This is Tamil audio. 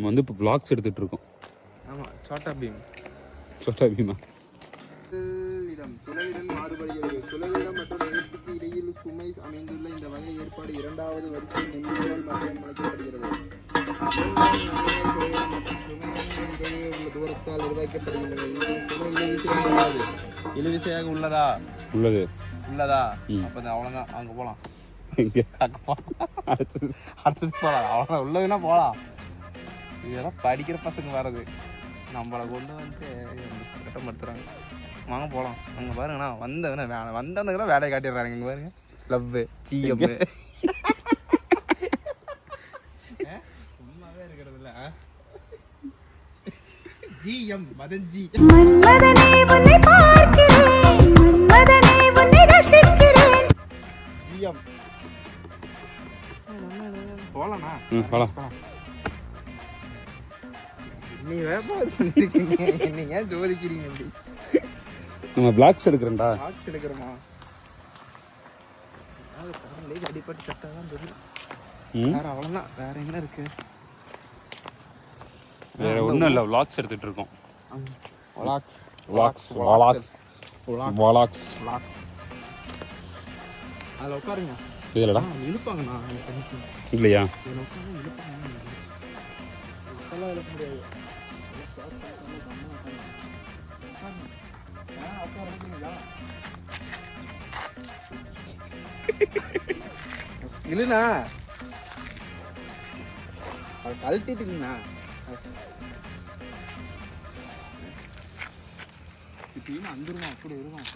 நம்ம வந்து இப்போ vlogs எடுத்துட்டு இருக்கோம். ஆமா, சோட்டா பீம். சோட்டா பீமா? இடம் துளையிடல் மாறுபடுகிறது. துளையிடம் மற்றும் நிலத்துக்கு இடையில் சுமை அமைந்துள்ள இந்த வகை ஏற்பாடு இரண்டாவது வரிசை நெம்பியல் மற்றும் அழைக்கப்படுகிறது. இடையே உள்ள தூரத்தால் நிர்வகிக்கப்படுகின்றது. இது சுமை இழுவிசையாக உள்ளதா? உள்ளது. உள்ளதா? அப்ப அவ்வளவுதான், அங்க போலாம். அடுத்தது போலாம். அவ்வளவுதான், உள்ளதுன்னா போலாம். இதெல்லாம் படிக்கிற பசங்க வர்றது, நம்மளை கொண்டு வந்து கட்டப்படுத்துறாங்க. வாங்க போகலாம். அங்கே பாருங்கண்ணா, வந்தவனுக்குலாம் வேலையை காட்டிடுறாங்க. இங்கே பாருங்க, லவ் ஜிஎம் சும்மாவே இருக்கிறது இல்லை. ஜிஎம் மதன் ஜி ஜிஎம் போகலாண்ணா. போகலாம். நீ வேப்பாடு பண்ணிருக்கீங்க, என்ன ஏன் ஜோதிக்கிறீங்க அப்படி? நம்ம vlogs எடுக்கிறேன்டா. vlogs எடுக்கிறோமா? அடிப்பட்டு சட்டாதான் தெரியும். வேற அவ்வளோதான், வேற என்ன இருக்கு? வேற ஒன்றும் இல்லை, vlogs எடுத்துட்டு இருக்கோம். அதில் உட்காருங்க. இல்லடா, இழுப்பாங்கண்ணா. இல்லையா? இல்லைண்ணா, கழட்டிட்டு இல்லைண்ணா. இப்பயும் வந்துருவோம், அப்படி வருவோம்.